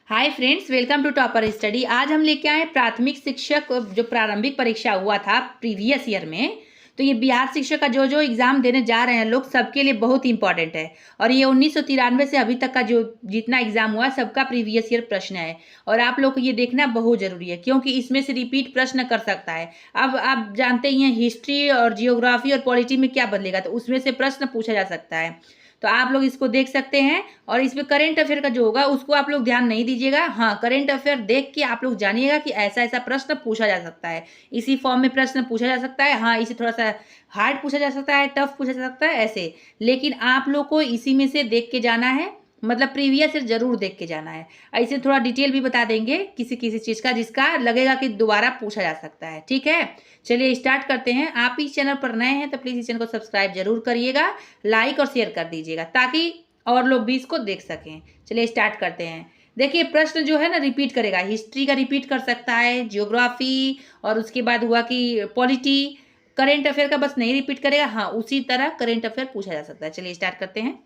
Hi friends, welcome to Topper Study. आज हम लेके आए प्राथमिक शिक्षक जो प्रारंभिक परीक्षा हुआ था प्रीवियस ईयर में। तो ये बिहार शिक्षक का जो एग्ज़ाम देने जा रहे हैं लोग, सबके लिए बहुत इंपॉर्टेंट है। और ये 1993 से अभी तक का जो जितना एग्ज़ाम हुआ सबका प्रीवियस ईयर प्रश्न है। और आप लोग को ये देखना बहुत ज़रूरी है क्योंकि इसमें से रिपीट प्रश्न कर सकता है। अब आप जानते ही हैं हिस्ट्री और जियोग्राफी और पॉलिटी में क्या बदलेगा, तो उसमें से प्रश्न पूछा जा सकता है। तो आप लोग इसको देख सकते हैं। और इसमें करंट अफेयर का जो होगा उसको आप लोग ध्यान नहीं दीजिएगा। हाँ, करंट अफेयर देख के आप लोग जानिएगा कि ऐसा ऐसा प्रश्न पूछा जा सकता है, इसी फॉर्म में प्रश्न पूछा जा सकता है। हाँ, इसे थोड़ा सा हार्ड पूछा जा सकता है, टफ पूछा जा सकता है, ऐसे। लेकिन आप लोग को इसी में से देख के जाना है, मतलब प्रीवियस ईयर जरूर देख के जाना है। ऐसे थोड़ा डिटेल भी बता देंगे किसी किसी चीज़ का जिसका लगेगा कि दोबारा पूछा जा सकता है। ठीक है, चलिए स्टार्ट करते हैं। आप इस चैनल पर नए हैं तो प्लीज़ इस चैनल को सब्सक्राइब जरूर करिएगा, लाइक और शेयर कर दीजिएगा ताकि और लोग भी इसको देख सकें। चलिए स्टार्ट करते हैं। देखिए, प्रश्न जो है ना रिपीट करेगा, हिस्ट्री का रिपीट कर सकता है, जियोग्राफी, और उसके बाद हुआ कि पॉलिटी। करेंट अफेयर का बस नहीं रिपीट करेगा, हाँ उसी तरह करेंट अफेयर पूछा जा सकता है। चलिए स्टार्ट करते हैं।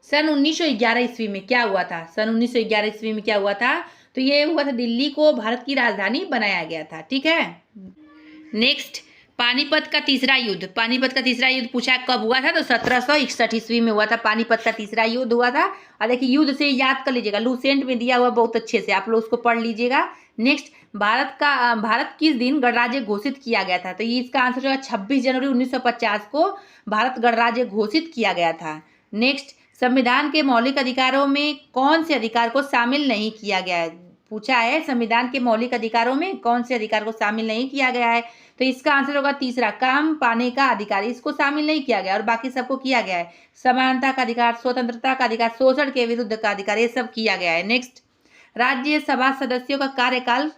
सन 1911 ईस्वी में क्या हुआ था? सन 1911 ईस्वी में क्या हुआ था? तो ये हुआ था, दिल्ली को भारत की राजधानी बनाया गया था। ठीक है, नेक्स्ट, पानीपत का तीसरा युद्ध। पानीपत का तीसरा युद्ध पूछा कब हुआ था? तो 1761 ईस्वी में हुआ था। पानीपत का तीसरा युद्ध हुआ था। और देखिए, युद्ध से याद कर लीजिएगा, लूसेंट में दिया हुआ बहुत अच्छे से, आप लोग उसको पढ़ लीजिएगा। नेक्स्ट, भारत किस दिन गणराज्य घोषित किया गया था? तो ये इसका आंसर जो है 26 जनवरी 1950 को भारत गणराज्य घोषित किया गया था। नेक्स्ट, संविधान के मौलिक अधिकारों में कौन से अधिकार को शामिल नहीं किया गया है? पूछा है संविधान के मौलिक अधिकारों में कौन से अधिकार को शामिल नहीं किया गया है? तो इसका आंसर होगा तीसरा, काम पाने का अधिकार। इसको शामिल नहीं किया गया और बाकी सबको किया गया है। समानता का अधिकार, स्वतंत्रता का अधिकार, शोषण के विरुद्ध का अधिकार, ये सब किया गया है। नेक्स्ट, राज्यसभा सदस्यों का कार्यकाल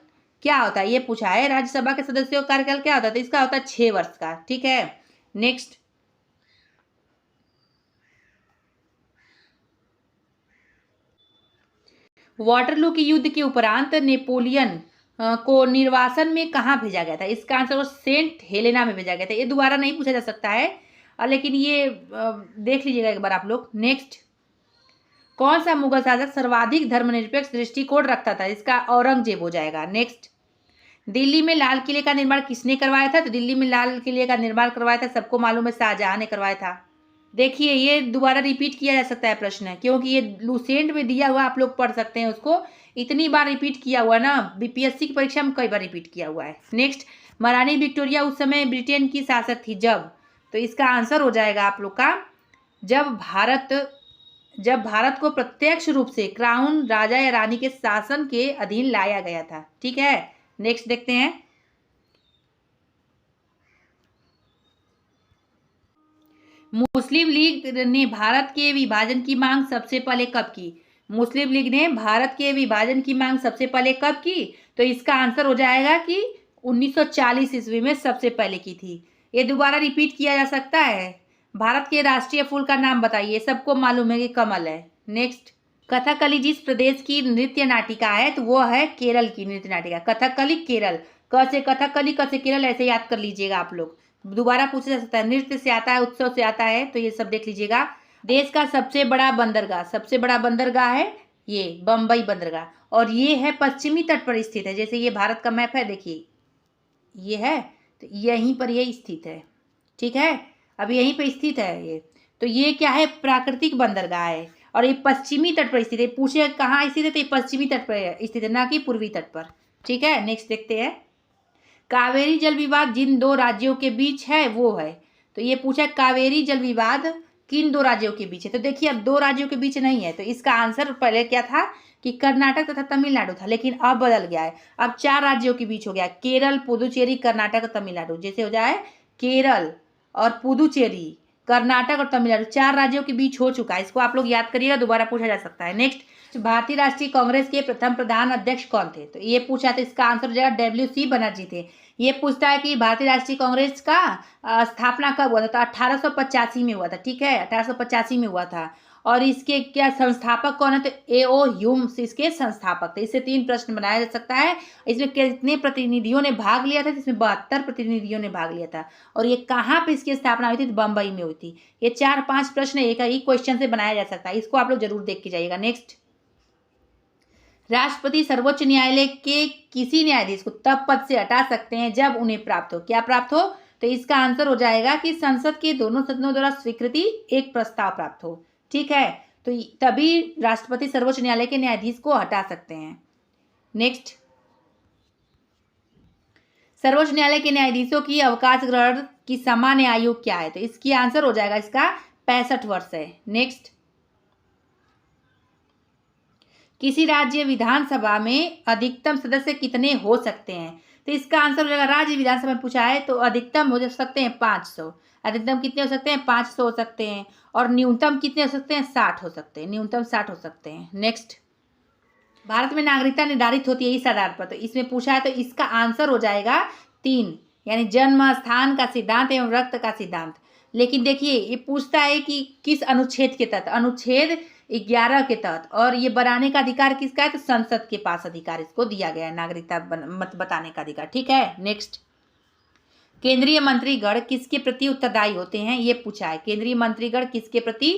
क्या होता है? ये पूछा है, राज्यसभा के सदस्यों का कार्यकाल क्या होता है? तो इसका होता है 6 वर्ष का। ठीक है, नेक्स्ट, वाटरलू के युद्ध के उपरांत नेपोलियन को निर्वासन में कहाँ भेजा गया था? इसका आंसर वो सेंट हेलेना में भेजा गया था। ये दोबारा नहीं पूछा जा सकता है, लेकिन ये देख लीजिएगा एक बार आप लोग। नेक्स्ट, कौन सा मुगल शासक सर्वाधिक धर्मनिरपेक्ष दृष्टिकोण रखता था? इसका औरंगजेब हो जाएगा। नेक्स्ट, दिल्ली में लाल किले का निर्माण किसने करवाया था? तो दिल्ली में लाल किले का निर्माण करवाया था, सबको मालूम है, शाहजहां ने करवाया था। देखिए, ये दोबारा रिपीट किया जा सकता है प्रश्न, क्योंकि ये लूसेंट में दिया हुआ, आप लोग पढ़ सकते हैं उसको। इतनी बार रिपीट किया हुआ ना, बीपीएससी की परीक्षा में कई बार रिपीट किया हुआ है। नेक्स्ट, महारानी विक्टोरिया उस समय ब्रिटेन की शासक थी जब? तो इसका आंसर हो जाएगा आप लोग का, जब भारत को प्रत्यक्ष रूप से क्राउन, राजा या रानी के शासन के अधीन लाया गया था। ठीक है, नेक्स्ट देखते हैं। मुस्लिम लीग ने भारत के विभाजन की मांग सबसे पहले कब की? मुस्लिम लीग ने भारत के विभाजन की मांग सबसे पहले कब की? तो इसका आंसर हो जाएगा कि 1940 ईस्वी में सबसे पहले की थी। ये दोबारा रिपीट किया जा सकता है। भारत के राष्ट्रीय फूल का नाम बताइए, सबको मालूम है कि कमल है। नेक्स्ट, कथकली जिस प्रदेश की नृत्य नाटिका है तो वो है केरल की नृत्य नाटिका। कथकली केरल, क से कथकली, क से केरल, ऐसे याद कर लीजिएगा आप लोग। दोबारा पूछा जा सकता है, नृत्य से आता है, उत्सव से आता है, तो ये सब देख लीजिएगा। देश का सबसे बड़ा बंदरगाह, सबसे बड़ा बंदरगाह है ये बम्बई बंदरगाह, और ये है पश्चिमी तट पर स्थित है। जैसे ये भारत का मैप है, देखिए ये है, तो यहीं पर ये स्थित है। ठीक है, अब यहीं पर स्थित है ये। तो ये क्या है? प्राकृतिक बंदरगाह है और ये पश्चिमी तट पर स्थित है। पूछे कहाँ स्थित है, तो ये पश्चिमी तट पर स्थित है, ना कि पूर्वी तट पर। ठीक है, नेक्स्ट देखते हैं। कावेरी जल विवाद जिन दो राज्यों के बीच है वो है, तो ये पूछा कावेरी जल विवाद किन दो राज्यों के बीच है? तो देखिए, अब दो राज्यों के बीच नहीं है, तो इसका आंसर पहले क्या था कि कर्नाटक तथा तमिलनाडु था, लेकिन अब बदल गया है, अब 4 राज्यों के बीच हो गया, केरल, पुदुचेरी, कर्नाटक और तमिलनाडु। जैसे हो जाए केरल और पुदुचेरी, कर्नाटक और तमिलनाडु, 4 राज्यों के बीच हो चुका है। इसको आप लोग याद करिएगा, दोबारा पूछा जा सकता है। नेक्स्ट, भारतीय राष्ट्रीय कांग्रेस के प्रथम प्रधान अध्यक्ष कौन थे? तो ये पूछा था, इसका आंसर हो जाएगा WC बनर्जी थे। ये पूछता है कि भारतीय राष्ट्रीय कांग्रेस का स्थापना कब हुआ था? तो 1885 में हुआ था। ठीक है, 1885 में हुआ था। और इसके क्या संस्थापक कौन है, तो A.O. ह्यूम्स इसके संस्थापक थे। इससे 3 प्रश्न बनाया जा सकता है। इसमें कितने प्रतिनिधियों ने भाग लिया था, इसमें 72 प्रतिनिधियों ने भाग लिया था। और ये कहाँ पे इसकी स्थापना हुई थी, तो बम्बई में हुई थी। ये 4-5 प्रश्न एक ही क्वेश्चन से बनाया जा सकता है, इसको आप लोग जरूर देख के जाइएगा। नेक्स्ट, राष्ट्रपति सर्वोच्च न्यायालय के किसी न्यायाधीश को तब पद से हटा सकते हैं जब उन्हें प्राप्त हो, क्या प्राप्त हो, तो इसका आंसर हो जाएगा कि संसद के दोनों सदनों द्वारा स्वीकृति एक प्रस्ताव प्राप्त हो। ठीक है, तो तभी राष्ट्रपति सर्वोच्च न्यायालय के न्यायाधीश को हटा सकते हैं। नेक्स्ट, सर्वोच्च न्यायालय के न्यायाधीशों की अवकाश ग्रहण की सामान्य आयु क्या है, तो इसकी आंसर हो जाएगा इसका 65 वर्ष है। नेक्स्ट, किसी राज्य विधानसभा में अधिकतम सदस्य कितने हो सकते हैं, तो इसका आंसर हो जाएगा, राज्य विधानसभा में पूछा है तो अधिकतम हो सकते हैं 500। अधिकतम कितने हो सकते हैं, 500 हो सकते हैं। और न्यूनतम कितने हो सकते हैं, 60 हो सकते हैं। न्यूनतम 60 हो सकते हैं। नेक्स्ट, भारत में नागरिकता निर्धारित होती है इस आधार पर, तो इसमें पूछा है तो इसका आंसर हो जाएगा 3, यानी जन्म स्थान का सिद्धांत एवं रक्त का सिद्धांत। लेकिन देखिए ये पूछता है कि किस अनुच्छेद के तहत, अनुच्छेद 11 के तहत। और ये बनाने का अधिकार किसका है, तो संसद के पास अधिकार इसको दिया गया है, नागरिकता मत बताने का अधिकार। ठीक है, नेक्स्ट, केंद्रीय मंत्रीगण किसके प्रति उत्तरदायी होते हैं, ये पूछा है। केंद्रीय मंत्रीगण किसके प्रति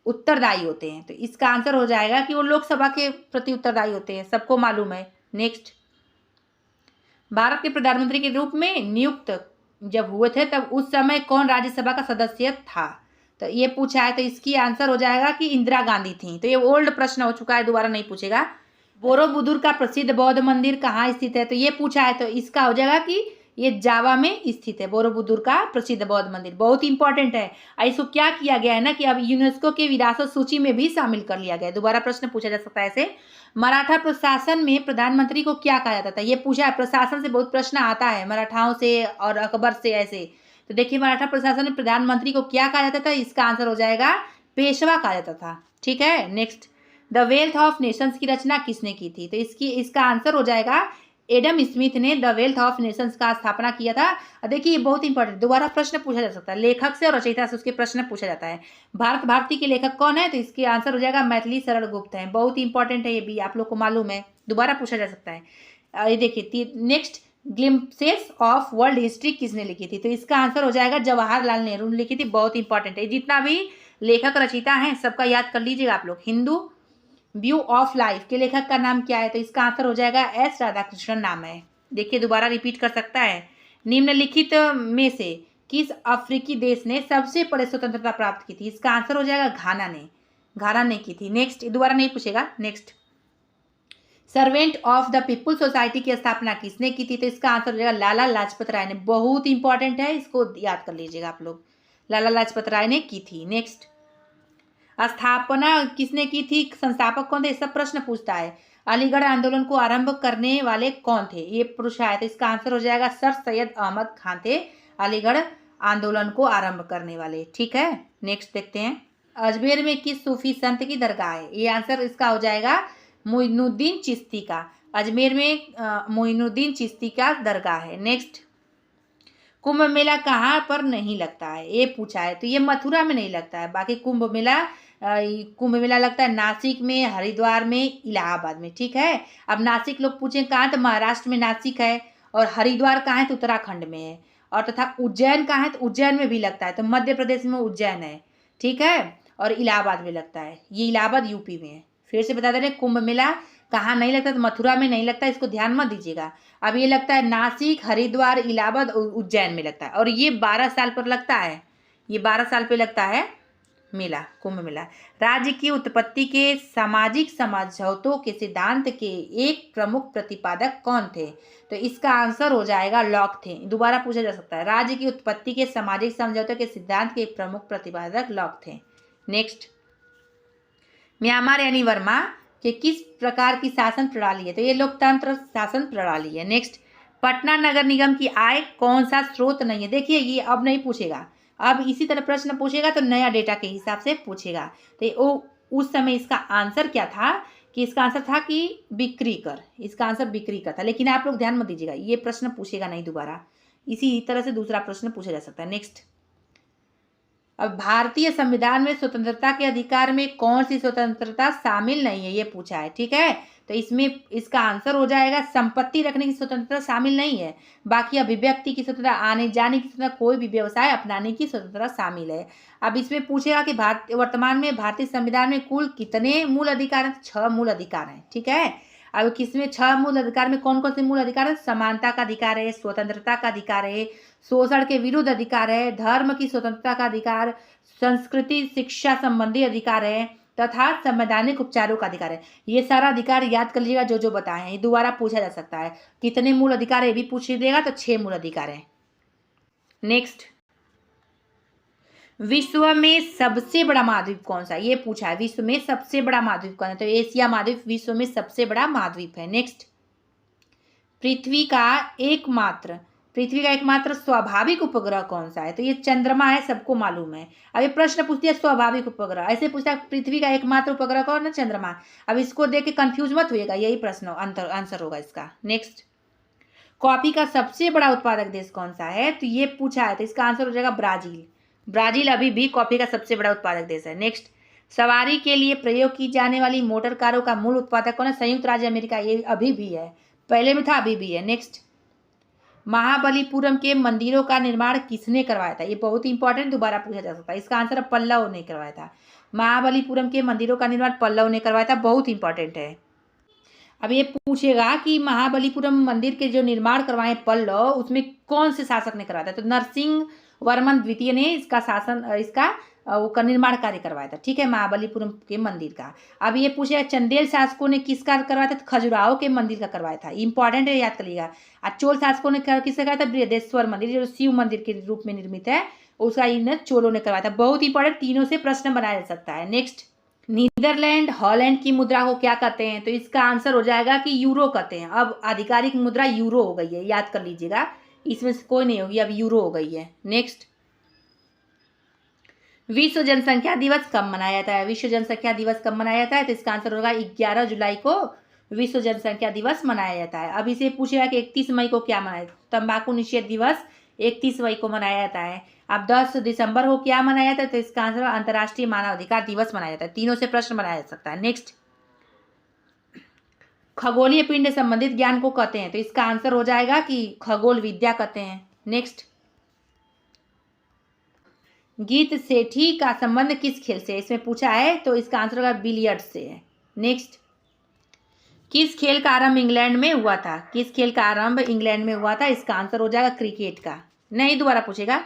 उत्तरदायी होते हैं, तो इसका आंसर हो जाएगा कि वो लोकसभा के प्रति उत्तरदायी होते हैं, सबको मालूम है। नेक्स्ट, भारत के प्रधानमंत्री के रूप में नियुक्त जब हुए थे तब उस समय कौन राज्यसभा का सदस्य था, तो ये पूछा है, तो इसकी आंसर हो जाएगा कि इंदिरा गांधी थी। तो ये ओल्ड प्रश्न हो चुका है, दोबारा नहीं पूछेगा। बोरोबुदुर का प्रसिद्ध बौद्ध मंदिर कहाँ स्थित है, तो ये पूछा है, तो इसका हो जाएगा कि ये जावा में स्थित है। बोरोबुदुर का प्रसिद्ध बौद्ध मंदिर बहुत इंपॉर्टेंट है। इसको क्या किया गया है ना कि अब यूनेस्को के विरासत सूची में भी शामिल कर लिया गया है। दोबारा प्रश्न पूछा जा सकता है ऐसे, मराठा प्रशासन में प्रधानमंत्री को क्या कहा जाता था, ये पूछा है। प्रशासन से बहुत प्रश्न आता है, मराठाओं से और अकबर से ऐसे। तो देखिए मराठा प्रशासन में प्रधानमंत्री को क्या कहा जाता था, इसका आंसर हो जाएगा पेशवा कहा जाता था। ठीक है, next, the wealth of Nations की रचना किसने की थी, तो इसका आंसर हो जाएगा एडम स्मिथ ने द वेल्थ ऑफ नेशंस का स्थापना किया था। देखिए ये बहुत इंपॉर्टेंट, दोबारा प्रश्न पूछा जा सकता है, लेखक से और रचयिता से उसके प्रश्न पूछा जाता है। भारत भारती के लेखक कौन है, तो इसके आंसर हो जाएगा मैथिली शरण गुप्त है। बहुत इंपॉर्टेंट है, ये भी आप लोग को मालूम है, दोबारा पूछा जा सकता है। ये देखिए next, glimpses of world history किसने लिखी थी, तो इसका आंसर हो जाएगा जवाहरलाल नेहरू ने लिखी थी। बहुत इंपॉर्टेंट है, जितना भी लेखक रचयिता हैं सबका याद कर लीजिएगा आप लोग। हिंदू व्यू ऑफ लाइफ के लेखक का नाम क्या है, तो इसका आंसर हो जाएगा एस राधाकृष्णन नाम है। देखिए दोबारा रिपीट कर सकता है, निम्नलिखित में से किस अफ्रीकी देश ने सबसे पहले स्वतंत्रता प्राप्त की थी, इसका आंसर हो जाएगा घाना ने की थी। नेक्स्ट, दोबारा नहीं पूछेगा। Next, servant of the people society की स्थापना किसने की थी, तो इसका आंसर हो जाएगा लाला लाजपत राय ने। बहुत इंपॉर्टेंट है, इसको याद कर लीजिएगा आप लोग, लाला लाजपत राय ने की थी। नेक्स्ट, स्थापना किसने की थी, संस्थापक कौन थे, सब प्रश्न पूछता है। अलीगढ़ आंदोलन को आरंभ करने वाले कौन थे, ये पूछा है, तो इसका आंसर हो जाएगा सर सैयद अहमद खान थे अलीगढ़ आंदोलन को आरंभ करने वाले। ठीक है, नेक्स्ट देखते हैं, अजमेर में किस सूफी संत की दरगाह है, ये आंसर इसका हो जाएगा मोइनुद्दीन चिश्ती का। अजमेर में मोइनुद्दीन चिश्ती का दरगाह है। नेक्स्ट, कुंभ मेला कहाँ पर नहीं लगता है, ये पूछा है, तो ये मथुरा में नहीं लगता है। बाकी कुंभ मेला लगता है नासिक में, हरिद्वार में, इलाहाबाद में। ठीक है, अब नासिक लोग पूछें कहाँ, तो महाराष्ट्र में नासिक है। और हरिद्वार कहाँ है, तो उत्तराखंड में है। और तथा उज्जैन कहाँ है, तो उज्जैन में भी लगता है, तो मध्य प्रदेश में उज्जैन है। ठीक है, और इलाहाबाद में लगता है, ये इलाहाबाद यूपी में है। फिर से बता दे रहे, कुंभ मेला कहाँ नहीं लगता, तो मथुरा में नहीं लगता, इसको ध्यान मत दीजिएगा। अब ये लगता है नासिक, हरिद्वार, इलाहाबाद, उज्जैन में लगता है। और ये 12 साल पर लगता है, ये 12 साल पे लगता है मेला, कुंभ मेला। राज्य की उत्पत्ति के सामाजिक समझौतों के सिद्धांत के एक प्रमुख प्रतिपादक कौन थे, तो इसका आंसर हो जाएगा लॉक थे। दोबारा पूछा जा सकता है, राज्य की उत्पत्ति के सामाजिक समझौतों के सिद्धांत के एक प्रमुख प्रतिपादक लॉक थे। नेक्स्ट, म्यांमार यानी वर्मा कि किस प्रकार की शासन प्रणाली है, तो ये लोकतंत्र शासन प्रणाली है। नेक्स्ट, पटना नगर निगम की आय कौन सा स्रोत नहीं है, देखिए ये अब नहीं पूछेगा, अब इसी तरह प्रश्न पूछेगा तो नया डेटा के हिसाब से पूछेगा। तो उस समय इसका आंसर क्या था, कि इसका आंसर था कि बिक्री कर, इसका आंसर बिक्री कर था। लेकिन आप लोग ध्यान मत दीजिएगा, ये प्रश्न पूछेगा नहीं दोबारा, इसी तरह से दूसरा प्रश्न पूछा जा सकता है। नेक्स्ट, अब भारतीय संविधान में स्वतंत्रता के अधिकार में कौन सी स्वतंत्रता शामिल नहीं है, ये पूछा है। ठीक है, तो इसमें इसका आंसर हो जाएगा संपत्ति रखने की स्वतंत्रता शामिल नहीं है। बाकी अभिव्यक्ति की स्वतंत्रता, आने जाने की स्वतंत्रता, कोई भी व्यवसाय अपनाने की स्वतंत्रता शामिल है। अब इसमें पूछेगा कि वर्तमान में भारतीय संविधान में कुल कितने मूल अधिकार हैं? 6 मूल अधिकार हैं। ठीक है, अब किसमें 6 मूल अधिकार में कौन कौन से मूल अधिकार है? समानता का अधिकार है, स्वतंत्रता का अधिकार है, शोषण के विरुद्ध अधिकार है, धर्म की स्वतंत्रता का अधिकार, संस्कृति शिक्षा संबंधी अधिकार है तथा संवैधानिक उपचारों का अधिकार है। ये सारा अधिकार याद कर लीजिएगा, जो जो बताए हैं। ये दोबारा पूछा जा सकता है कितने मूल अधिकार है, ये भी पूछ देगा, तो 6 मूल अधिकार है। नेक्स्ट, विश्व में सबसे बड़ा महाद्वीप कौन सा है? ये पूछा है, विश्व में सबसे बड़ा महाद्वीप कौन है? तो एशिया महाद्वीप विश्व में सबसे बड़ा महाद्वीप है। नेक्स्ट, पृथ्वी का एकमात्र स्वाभाविक उपग्रह कौन सा है? तो ये चंद्रमा है, सबको मालूम है। अब ये प्रश्न पूछती है स्वाभाविक उपग्रह, ऐसे पूछता है पृथ्वी का एकमात्र उपग्रह कौन है? चंद्रमा। अब इसको देख के कंफ्यूज मत होइएगा, यही प्रश्न आंसर होगा इसका। नेक्स्ट, कॉफी का सबसे बड़ा उत्पादक देश कौन सा है? तो ये पूछा है, तो इसका आंसर हो जाएगा ब्राजील। ब्राजील अभी भी कॉफी का सबसे बड़ा उत्पादक देश है। नेक्स्ट, सवारी के लिए प्रयोग की जाने वाली मोटर कारों का मूल उत्पादक कौन है? संयुक्त राज्य अमेरिका। ये अभी भी है, पहले भी था, अभी भी है। नेक्स्ट, महाबलीपुरम के मंदिरों का निर्माण किसने करवाया था? ये बहुत इंपॉर्टेंट, दोबारा पूछा जा सकता है। इसका आंसर पल्लव ने करवाया था। महाबलीपुरम के मंदिरों का निर्माण पल्लव ने करवाया था, बहुत इंपॉर्टेंट है। अब ये पूछेगा कि महाबलीपुरम मंदिर के जो निर्माण करवाए पल्लव, उसमें कौन से शासक ने करवाया था? तो नरसिंह वर्मन द्वितीय ने इसका निर्माण कार्य करवाया था। ठीक है, महाबलीपुरम के मंदिर का। अब ये पूछेगा चंदेल शासकों ने किसका करवाया था? तो खजुराहो के मंदिर का करवाया था, इंपॉर्टेंट है, याद कर लीजिएगा। और चोल शासकों ने किसका कराया था? बृहदेश्वर मंदिर, जो शिव मंदिर के रूप में निर्मित है, उसका इन चोलों ने करवाया था। बहुत इंपॉर्टेंट, तीनों से प्रश्न बनाया जा सकता है। नेक्स्ट, नीदरलैंड हॉलैंड की मुद्रा को क्या कहते हैं? तो इसका आंसर हो जाएगा कि यूरो कहते हैं। अब आधिकारिक मुद्रा यूरो हो गई है, याद कर लीजिएगा, इसमें से कोई नहीं होगी, अब यूरो हो गई है। नेक्स्ट, विश्व जनसंख्या दिवस कब मनाया जाता है? विश्व जनसंख्या दिवस कब मनाया जाता है? तो इसका आंसर होगा 11 जुलाई को विश्व जनसंख्या दिवस मनाया जाता है। अब इसे पूछेगा कि 31 मई को क्या मनाया? तंबाकू निषेध दिवस 31 मई को मनाया जाता है। अब 10 दिसंबर को क्या मनाया जाता है? तो इसका आंसर अंतर्राष्ट्रीय मानवाधिकार दिवस मनाया जाता है। तीनों से प्रश्न बनाया जा सकता है। नेक्स्ट, खगोलीय पिंड संबंधित ज्ञान को कहते हैं? तो इसका आंसर हो जाएगा कि खगोल विद्या कहते हैं। नेक्स्ट, गीत सेठी का संबंध किस खेल से? इसमें पूछा है, तो इसका आंसर होगा बिलियर्ड से है। नेक्स्ट, किस खेल का आरंभ इंग्लैंड में हुआ था? किस खेल का आरंभ इंग्लैंड में हुआ था? इसका आंसर हो जाएगा क्रिकेट का। नहीं, दोबारा पूछेगा,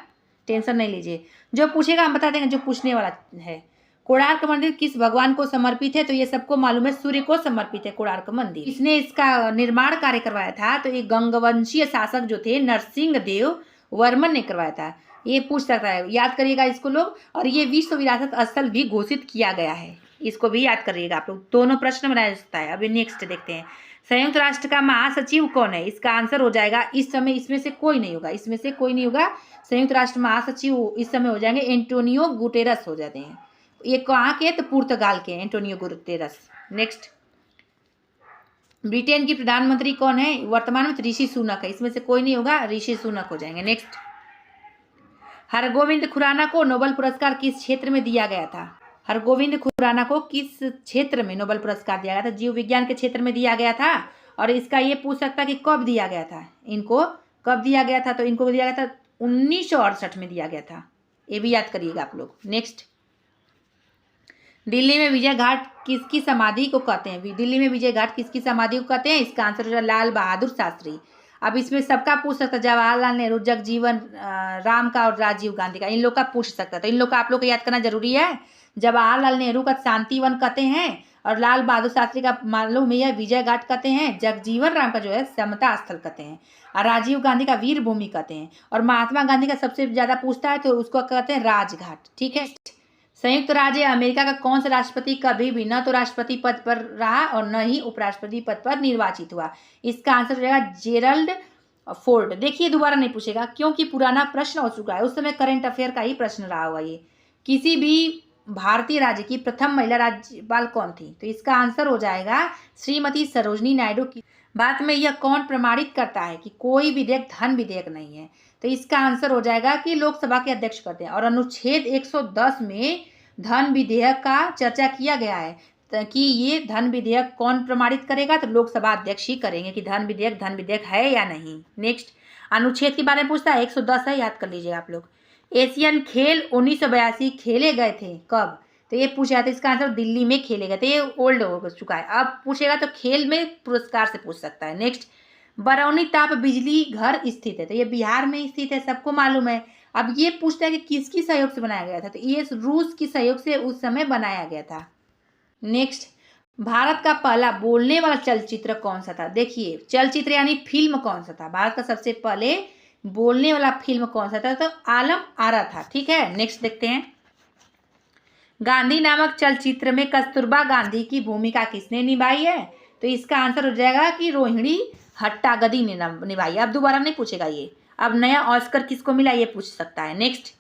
टेंशन नहीं लीजिए, जो पूछेगा हम बता देंगे, जो पूछने वाला है। कोणार्क मंदिर किस भगवान को समर्पित है? तो ये सबको मालूम है, सूर्य को समर्पित है कोणार्क मंदिर। इसने इसका निर्माण कार्य करवाया था, तो ये गंगवंशीय शासक जो थे नरसिंह देव वर्मन ने करवाया था। ये पूछ सकता है, याद करिएगा इसको लोग। और ये विश्व विरासत स्थल भी घोषित किया गया है, इसको भी याद करिएगा आप लोग। दोनों प्रश्न बनाया जा सकता है। अभी नेक्स्ट देखते हैं, संयुक्त राष्ट्र का महासचिव कौन है? इसका आंसर हो जाएगा, इस समय इसमें से कोई नहीं होगा, इसमें से कोई नहीं होगा। संयुक्त राष्ट्र महासचिव इस समय हो जाएंगे एंटोनियो गुटेरस हो जाते हैं। ये कहाँ के? तो पुर्तगाल के एंटोनियो गुटेरस। नेक्स्ट, ब्रिटेन की प्रधानमंत्री कौन है वर्तमान में? ऋषि सुनक है, इसमें से कोई नहीं होगा, ऋषि सुनक हो जाएंगे। नेक्स्ट, हरगोविंद खुराना को नोबेल पुरस्कार किस क्षेत्र में दिया गया था? हरगोविंद खुराना को किस क्षेत्र में नोबेल पुरस्कार दिया गया था? जीव विज्ञान के क्षेत्र में दिया गया था। और इसका ये पूछ सकता कि कब दिया गया था, इनको कब दिया गया था? तो इनको दिया गया था 1968 में दिया गया था, ये भी याद करिएगा आप लोग। नेक्स्ट, दिल्ली में विजय घाट किसकी समाधि को कहते हैं? दिल्ली में विजय घाट किसकी समाधि को कहते हैं? इसका आंसर हो लाल बहादुर शास्त्री। अब इसमें सबका पूछ सकता है, जवाहरलाल नेहरू, जगजीवन राम का और राजीव गांधी का, इन लोग का पूछ सकता है। तो इन लोग का आप लोग को याद करना जरूरी है। जवाहरलाल नेहरू का शांतिवन कहते हैं, और लाल बहादुर शास्त्री का मालूम है विजय घाट कहते हैं, जगजीवन राम का जो है समता स्थल कहते हैं, और राजीव गांधी का वीर भूमि कहते हैं, और महात्मा गांधी का सबसे ज्यादा पूछता है तो उसको कहते हैं राजघाट। ठीक है। संयुक्त राज्य अमेरिका का कौन सा राष्ट्रपति कभी भी न तो राष्ट्रपति पद पर रहा और न ही उपराष्ट्रपति पद पर निर्वाचित हुआ? इसका आंसर हो जाएगा जेरल्ड फोर्ड। देखिए, दोबारा नहीं पूछेगा क्योंकि पुराना प्रश्न हो चुका है, उस समय करंट अफेयर का ही प्रश्न रहा हुआ ये। किसी भी भारतीय राज्य की प्रथम महिला राज्यपाल कौन थी? तो इसका आंसर हो जाएगा श्रीमती सरोजनी नायडू की। भारत में यह कौन प्रमाणित करता है कि कोई विधेयक धन विधेयक नहीं है? तो इसका आंसर हो जाएगा कि लोकसभा के अध्यक्ष करते हैं। और अनुच्छेद 110 में धन विधेयक का चर्चा किया गया है कि ये धन विधेयक कौन प्रमाणित करेगा? तो लोकसभा अध्यक्ष ही करेंगे कि धन विधेयक है या नहीं। नेक्स्ट, अनुच्छेद के बारे में पूछता है, 110 है, याद कर लीजिएगा आप लोग। एशियन खेल 1982 खेले गए थे कब? तो ये पूछा था, इसका आंसर दिल्ली में खेले गए थे। ये ओल्ड हो चुका है, अब पूछेगा तो खेल में पुरस्कार से पूछ सकता है। नेक्स्ट, बरौनी ताप बिजली घर स्थित है, तो ये बिहार में स्थित है, सबको मालूम है। अब ये पूछता है कि किसकी सहयोग से बनाया गया था? तो ये रूस की सहयोग से उस समय बनाया गया था। नेक्स्ट, भारत का पहला बोलने वाला चलचित्र कौन सा था? देखिए, चलचित्र यानी फिल्म कौन सा था? भारत का सबसे पहले बोलने वाला फिल्म कौन सा था? तो आलम आरा था। ठीक है, नेक्स्ट देखते हैं। गांधी नामक चलचित्र में कस्तूरबा गांधी की भूमिका किसने निभाई है? तो इसका आंसर हो जाएगा कि रोहिणी हट्टागदी ने निभाई। अब दोबारा नहीं पूछेगा ये। अब नया ऑस्कर किसको मिला, ये पूछ सकता है। नेक्स्ट,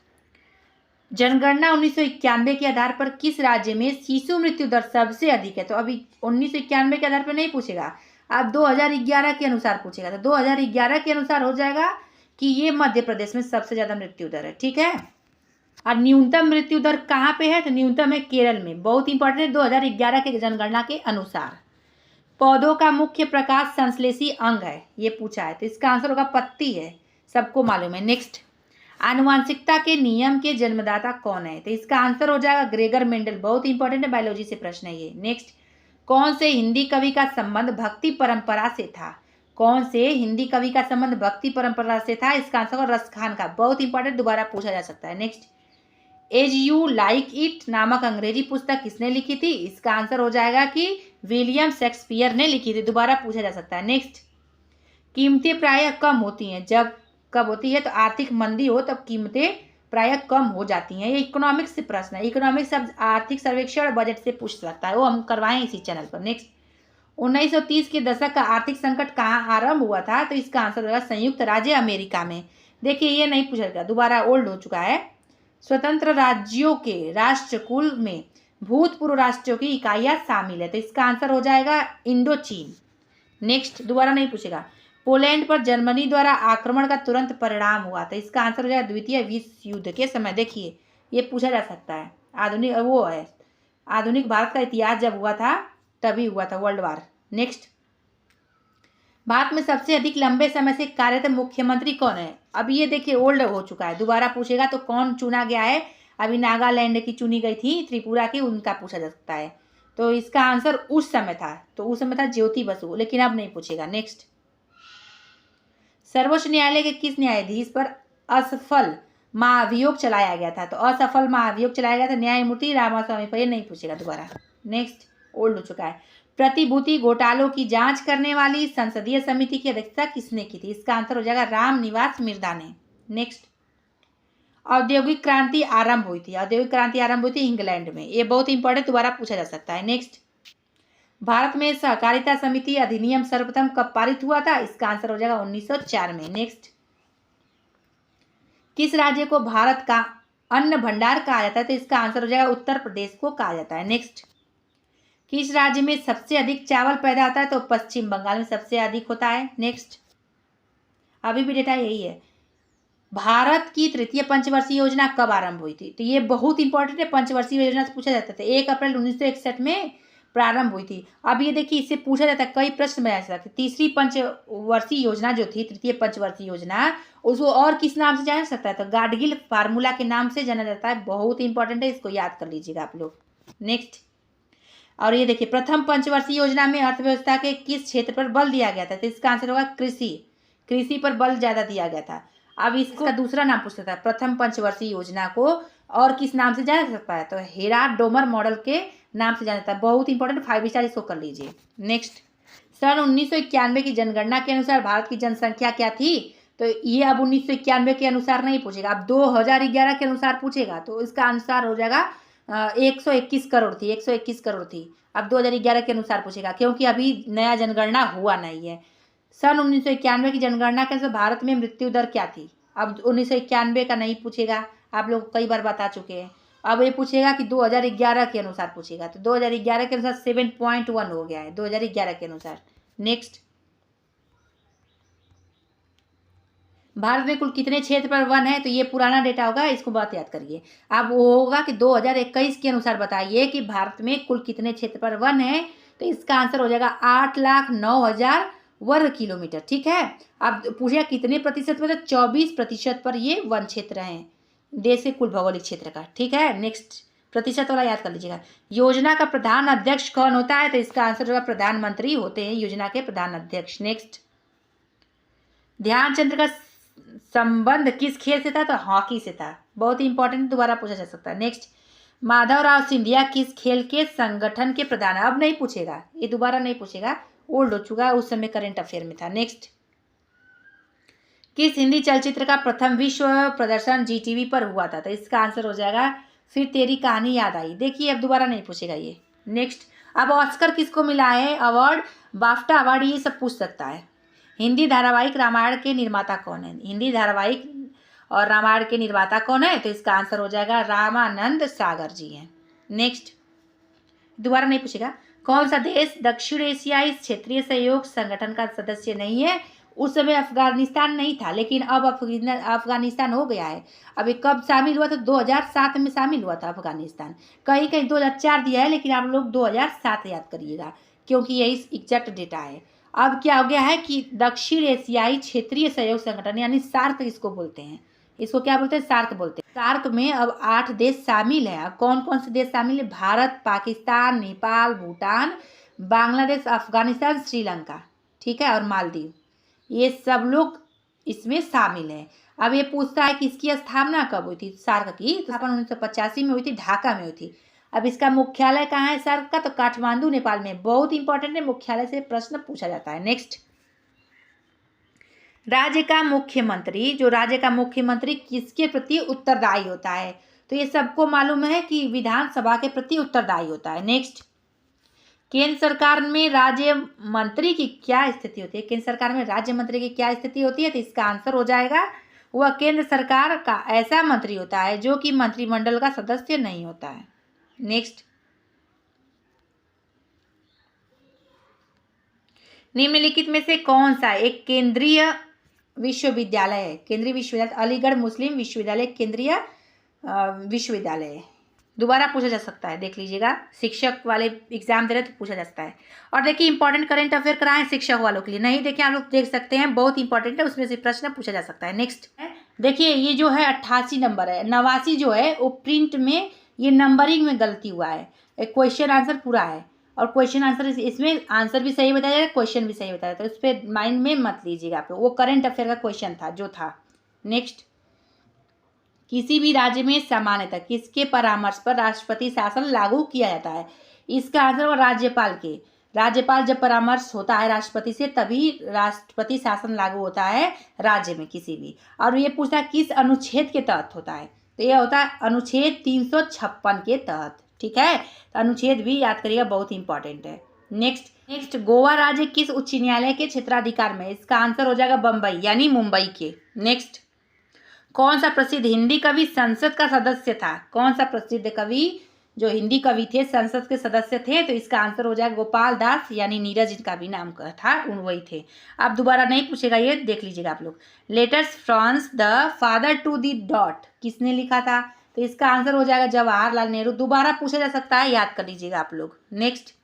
जनगणना 1991 के आधार पर किस राज्य में शिशु मृत्यु दर सबसे अधिक है? तो अभी 1991 के आधार पर नहीं पूछेगा, अब 2011 के अनुसार पूछेगा। तो 2011 के अनुसार हो जाएगा कि ये मध्य प्रदेश में सबसे ज्यादा मृत्यु दर है। ठीक है, और न्यूनतम मृत्यु दर कहाँ पे है? तो न्यूनतम है केरल में। बहुत इंपॉर्टेंट है, 2011 के जनगणना के अनुसार। पौधों का मुख्य प्रकाश संश्लेषी अंग है, ये पूछा है, तो इसका आंसर होगा पत्ती है, सबको मालूम है। नेक्स्ट, आनुवांशिकता के नियम के जन्मदाता कौन है? तो इसका आंसर हो जाएगा ग्रेगर मेंडल। बहुत इंपॉर्टेंट है, बायोलॉजी से प्रश्न है ये। नेक्स्ट, कौन से हिंदी कवि का संबंध भक्ति परंपरा से था? कौन से हिंदी कवि का संबंध भक्ति परंपरा से था? इसका आंसर होगा रस खान का। बहुत इंपॉर्टेंट, दोबारा पूछा जा सकता है। Next, as you like it नामक अंग्रेजी पुस्तक किसने लिखी थी? इसका आंसर हो जाएगा कि विलियम शेक्सपियर ने लिखी थी। दोबारा पूछा जा सकता है। नेक्स्ट, कीमतें प्रायः कम होती हैं जब कब होती है? तो आर्थिक मंदी हो तब कीमतें प्रायः कम हो जाती हैं। ये इकोनॉमिक्स से प्रश्न है। इकोनॉमिक्स सब आर्थिक सर्वेक्षण बजट से पूछ सकता है, वो हम करवाएं इसी चैनल पर। नेक्स्ट, 1930 के दशक का आर्थिक संकट कहाँ आरंभ हुआ था? तो इसका आंसर होगा संयुक्त राज्य अमेरिका में। देखिए, ये नहीं पूछा गया, दोबारा ओल्ड हो चुका है। स्वतंत्र राज्यों के राष्ट्रकुल में भूतपूर्व राष्ट्रों की इकाइयां शामिल है, तो इसका आंसर हो जाएगा इंडो चीन। नेक्स्ट, दोबारा नहीं पूछेगा। पोलैंड पर जर्मनी द्वारा आक्रमण का तुरंत परिणाम हुआ, तो इसका आंसर हो जाएगा द्वितीय विश्व युद्ध के समय। देखिए, ये पूछा जा सकता है। आधुनिक भारत का इतिहास जब हुआ था तभी हुआ था, वर्ल्ड वार। नेक्स्ट, भारत में सबसे अधिक लंबे समय से कार्यरत मुख्यमंत्री कौन है? अब ये देखिए ओल्ड हो चुका है, दोबारा पूछेगा तो कौन चुना गया है? अभी नागालैंड की चुनी गई थी, त्रिपुरा की, उनका पूछा जा सकता है। तो इसका आंसर उस समय था, ज्योति बसु, लेकिन अब नहीं पूछेगा। नेक्स्ट, सर्वोच्च न्यायालय के किस न्यायाधीश पर असफल महाभियोग चलाया गया था? तो असफल महाभियोग चलाया गया था न्यायमूर्ति रामास्वामी पर, ये नहीं पूछेगा दोबारा। नेक्स्ट, ओल्ड हो चुका है। प्रतिभूति घोटालों की जांच करने वाली संसदीय समिति की अध्यक्षता किसने की थी? इसका आंसर हो जाएगा रामनिवास मिर्धा ने। नेक्स्ट, औद्योगिक क्रांति आरंभ हुई थी इंग्लैंड में, ये बहुत इंपॉर्टेंट, दोबारा पूछा जा सकता है। नेक्स्ट, भारत में सहकारिता समिति अधिनियम सर्वप्रथम कब पारित हुआ था? इसका आंसर हो जाएगा 1904 में। नेक्स्ट, किस राज्य को भारत का अन्न भंडार कहा जाता है? तो इसका आंसर हो जाएगा उत्तर प्रदेश को कहा जाता है। नेक्स्ट, किस राज्य में सबसे अधिक चावल पैदा होता है? तो पश्चिम बंगाल में सबसे अधिक होता है। नेक्स्ट, अभी भी डेटा यही है। भारत की तृतीय पंचवर्षीय योजना कब आरंभ हुई थी? तो ये बहुत इंपॉर्टेंट है, पंचवर्षीय योजना से पूछा जाता था। 1 अप्रैल 1961 में प्रारंभ हुई थी। अब ये देखिए, इससे पूछा जाता है, कई प्रश्न में आ सकते हैं। तीसरी पंचवर्षीय योजना जो थी, तृतीय पंचवर्षीय योजना, उसको और किस नाम से जाना सकता है? तो गाडगिल फार्मूला के नाम से जाना जाता है। बहुत इंपॉर्टेंट है, इसको याद कर लीजिएगा आप लोग। नेक्स्ट, और ये देखिए, प्रथम पंचवर्षीय योजना में अर्थव्यवस्था के किस क्षेत्र पर बल दिया गया था? तो इसका आंसर होगा कृषि पर बल ज्यादा दिया गया था। अब इसका दूसरा नाम पूछ सकता है, प्रथम पंचवर्षीय योजना को और किस नाम से जाना सकता है? तो हेराल्ड डोमर मॉडल के नाम से जाना जाता है। बहुत इंपॉर्टेंट, 5 स्टार, इसको कर लीजिए। नेक्स्ट, सन 1991 की जनगणना के अनुसार भारत की जनसंख्या क्या थी? तो ये अब 1991 के अनुसार नहीं पूछेगा, अब 2011 के अनुसार पूछेगा। तो इसका अनुसार हो जाएगा 121 करोड़ थी, 121 करोड़ थी। अब 2011 के अनुसार पूछेगा, क्योंकि अभी नया जनगणना हुआ नहीं है। सन 1991 की जनगणना के अनुसार भारत में मृत्यु दर क्या थी? अब 1991 का नहीं पूछेगा, आप लोग कई बार बता चुके हैं। अब ये पूछेगा कि 2011 के अनुसार पूछेगा, तो 2011 के अनुसार 7.1 हो गया है, 2011 के अनुसार। नेक्स्ट, भारत में कुल कितने क्षेत्र पर वन है, तो ये पुराना डेटा होगा, इसको बात याद करिए। अब वो होगा कि 2021 के अनुसार बताइए कि भारत में कुल कितने क्षेत्र पर वन है, तो इसका आंसर हो जाएगा 8,09,000 वर्ग किलोमीटर। ठीक है, अब पूछेगा कितने प्रतिशत पर, तो 24% पर ये वन क्षेत्र हैं देश के कुल भौगोलिक क्षेत्र का। ठीक है, नेक्स्ट प्रतिशत वाला याद कर लीजिएगा। योजना का प्रधान अध्यक्ष कौन होता है, तो इसका आंसर होगा प्रधानमंत्री होते हैं योजना के प्रधान अध्यक्ष। नेक्स्ट, ध्यानचंद का संबंध किस खेल से था, तो हॉकी से था। बहुत ही इंपॉर्टेंट, दोबारा पूछा जा सकता है। नेक्स्ट, माधवराव सिंधिया किस खेल के संगठन के प्रधान है, अब नहीं पूछेगा, ये दोबारा नहीं पूछेगा, ओल्ड हो चुका है, उस समय करंट अफेयर में था। नेक्स्ट, किस हिंदी चलचित्र का प्रथम विश्व प्रदर्शन जीटीवी पर हुआ था, तो इसका आंसर हो जाएगा फिर तेरी कहानी याद आई। देखिए अब दोबारा नहीं पूछेगा ये। नेक्स्ट, अब ऑस्कर किसको मिला है अवार्ड, बाफ्टा अवार्ड, ये सब पूछ सकता है। हिंदी धारावाहिक रामायण के निर्माता कौन है, हिंदी धारावाहिक और रामायण के निर्माता कौन है, तो इसका आंसर हो जाएगा रामानंद सागर जी हैं। नेक्स्ट, दोबारा नहीं पूछेगा। कौन सा देश दक्षिण एशियाई क्षेत्रीय सहयोग संगठन का सदस्य नहीं है, उस समय अफगानिस्तान नहीं था, लेकिन अब अफगानिस्तान हो गया है। अब ये कब शामिल हुआ था, 2007 में शामिल हुआ था अफगानिस्तान। कहीं कहीं 2004 दिया है, लेकिन आप लोग 2007 याद करिएगा, क्योंकि यही एग्जैक्ट डेटा है। अब क्या हो गया है कि दक्षिण एशियाई क्षेत्रीय सहयोग संगठन यानी सार्क इसको बोलते हैं, इसको क्या बोलते हैं, सार्क बोलते हैं। सार्क में अब 8 देश शामिल हैं। अब कौन कौन से देश शामिल है, भारत, पाकिस्तान, नेपाल, भूटान, बांग्लादेश, अफगानिस्तान, श्रीलंका, ठीक है, और मालदीव, ये सब लोग इसमें शामिल हैं। अब ये पूछता है कि इसकी स्थापना कब हुई थी, सार्क की स्थापना 1985 में हुई थी, ढाका में हुई थी। अब इसका मुख्यालय कहाँ है सार्क का, तो काठमांडू नेपाल में। बहुत इंपॉर्टेंट है, मुख्यालय से प्रश्न पूछा जाता है। नेक्स्ट, राज्य का मुख्यमंत्री, जो राज्य का मुख्यमंत्री किसके प्रति उत्तरदायी होता है, तो ये सबको मालूम है कि विधानसभा के प्रति उत्तरदायी होता है। नेक्स्ट, केंद्र सरकार में राज्य मंत्री की क्या स्थिति होती है, केंद्र सरकार में राज्य मंत्री की क्या स्थिति होती है, तो इसका आंसर हो जाएगा वह केंद्र सरकार का ऐसा मंत्री होता है जो कि मंत्रिमंडल का सदस्य नहीं होता है। नेक्स्ट, निम्नलिखित में से कौन सा एक केंद्रीय विश्वविद्यालय है, केंद्रीय विश्वविद्यालय अलीगढ़ मुस्लिम विश्वविद्यालय केंद्रीय विश्वविद्यालय है। दोबारा पूछा जा सकता है, देख लीजिएगा, शिक्षक वाले एग्जाम दे रहे तो पूछा जा सकता है। और देखिए इंपॉर्टेंट करंट अफेयर कराएं शिक्षक वालों के लिए, नहीं देखिए आप लोग देख सकते हैं, बहुत इंपॉर्टेंट है, उसमें से प्रश्न पूछा जा सकता है। नेक्स्ट, देखिए ये जो है 88 नंबर है, 89 जो है वो प्रिंट में ये नंबरिंग में गलती हुआ है, एक क्वेश्चन आंसर पूरा है और क्वेश्चन आंसर इसमें आंसर भी सही बताया जाएगा, क्वेश्चन भी सही बताया, तो इस पर माइंड में मत लीजिएगा आप लोग, वो करंट अफेयर का क्वेश्चन था जो था। नेक्स्ट, किसी भी राज्य में सामान्यतः किसके परामर्श पर राष्ट्रपति शासन लागू किया जाता है, इसका आंसर होगा राज्यपाल के। राज्यपाल जब परामर्श होता है राष्ट्रपति से तभी राष्ट्रपति शासन लागू होता है राज्य में किसी भी। और ये पूछता है किस अनुच्छेद के तहत होता है, तो यह होता है अनुच्छेद 356 के तहत। ठीक है, तो अनुच्छेद भी याद करिएगा, बहुत इंपॉर्टेंट है। नेक्स्ट, गोवा राज्य किस उच्च न्यायालय के क्षेत्राधिकार में, इसका आंसर हो जाएगा बम्बई यानी मुंबई के। नेक्स्ट, कौन सा प्रसिद्ध हिंदी कवि संसद का सदस्य था, कौन सा प्रसिद्ध कवि जो हिंदी कवि थे संसद के सदस्य थे, तो इसका आंसर हो जाएगा गोपाल दास यानी नीरज इनका भी नाम था, वही थे। अब दोबारा नहीं पूछेगा, ये देख लीजिएगा आप लोग। Letters from the father to the daughter किसने लिखा था, तो इसका आंसर हो जाएगा जवाहरलाल नेहरू। दोबारा पूछा जा सकता है, याद कर लीजिएगा आप लोग। नेक्स्ट,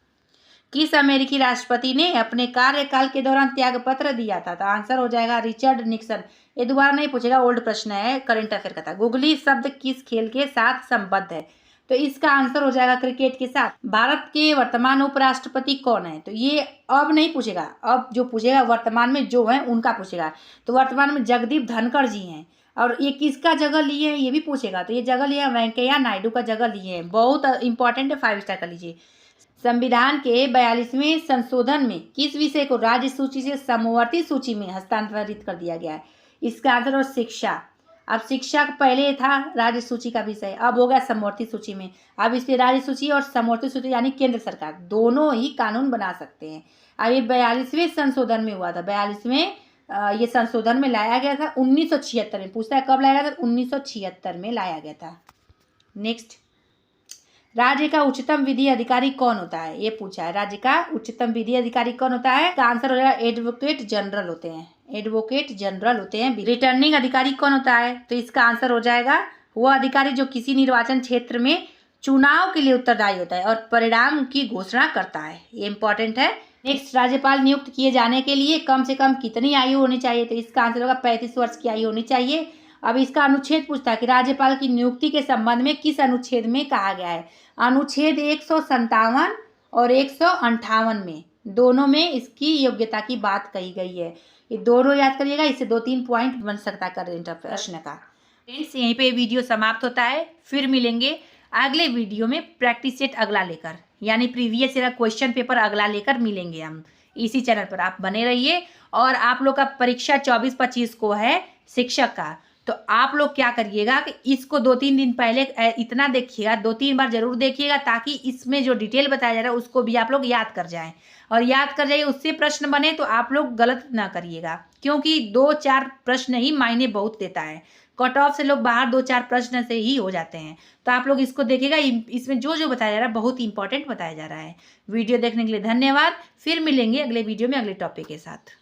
किस अमेरिकी राष्ट्रपति ने अपने कार्यकाल के दौरान त्यागपत्र दिया था, तो आंसर हो जाएगा रिचर्ड निक्सन। ये दोबारा नहीं पूछेगा, ओल्ड प्रश्न है, करंट अफेयर का था। गुगली शब्द किस खेल के साथ संबद्ध है, तो इसका आंसर हो जाएगा क्रिकेट के साथ। भारत के वर्तमान उपराष्ट्रपति कौन है, तो ये अब नहीं पूछेगा, अब जो पूछेगा वर्तमान में जो है उनका पूछेगा। तो वर्तमान में जगदीप धनखड़ जी हैं, और ये किसका जगह लिए हैं ये भी पूछेगा, तो ये जगह लिए हैं वेंकैया नायडू का जगह लिए हैं, बहुत इंपॉर्टेंट है, 5 स्टार कर लीजिए। संविधान के 42वें संशोधन में किस विषय को राज्य सूची से समवर्ती सूची में हस्तांतरित कर दिया गया है, इसका आंसर हो शिक्षा। अब शिक्षा पहले था राज्य सूची का विषय, अब हो गया समवर्ती सूची में। अब इस पे राज्य सूची और समवर्ती सूची यानी केंद्र सरकार दोनों ही कानून बना सकते हैं। अब ये 42वें संशोधन में हुआ था, 42वें ये संशोधन में लाया गया था 1976 में। पूछता है कब लाया गया था, 1976 में लाया गया था। नेक्स्ट, राज्य का उच्चतम विधि अधिकारी कौन होता है, ये पूछा है, राज्य का उच्चतम विधि अधिकारी कौन होता है, इसका आंसर हो जाएगा एडवोकेट जनरल होते हैं। एडवोकेट जनरल होते हैं। रिटर्निंग अधिकारी कौन होता है? तो इसका आंसर हो जाएगा वो अधिकारी जो किसी निर्वाचन क्षेत्र में चुनाव के लिए उत्तरदायी होता है और परिणाम की घोषणा करता है। ये इंपॉर्टेंट है। नेक्स्ट, राज्यपाल नियुक्त किए जाने के लिए कम से कम कितनी आयु होनी चाहिए? तो इसका आंसर होगा 35 वर्ष की आयु होनी चाहिए। अब इसका अनुच्छेद पूछता है कि राज्यपाल की नियुक्ति के संबंध में किस अनुच्छेद में कहा गया है? अनुच्छेद 157 और 158 में, दोनों में इसकी योग्यता की बात कही गई है। ये दोनों याद करिएगा, इससे 2-3 पॉइंट बन सकता है करंट प्रश्न का। फ्रेंड्स, यहीं पे वीडियो समाप्त होता है। फिर मिलेंगे अगले वीडियो में प्रैक्टिस सेट अगला लेकर, यानी प्रीवियस ईयर क्वेश्चन पेपर अगला लेकर मिलेंगे हम इसी चैनल पर। आप बने रहिए। और आप लोग का परीक्षा 24-25 को है शिक्षक का, तो आप लोग क्या करिएगा कि इसको 2-3 दिन पहले इतना देखिएगा, 2-3 बार जरूर देखिएगा, ताकि इसमें जो डिटेल बताया जा रहा है उसको भी आप लोग याद कर जाएं। और याद कर जाइए, उससे प्रश्न बने तो आप लोग गलत ना करिएगा, क्योंकि 2-4 प्रश्न ही मायने बहुत देता है। कट ऑफ से लोग बाहर 2-4 प्रश्न से ही हो जाते हैं। तो आप लोग इसको देखिएगा, इसमें जो जो बताया जा रहा है बहुत इंपॉर्टेंट बताया जा रहा है। वीडियो देखने के लिए धन्यवाद। फिर मिलेंगे अगले वीडियो में अगले टॉपिक के साथ।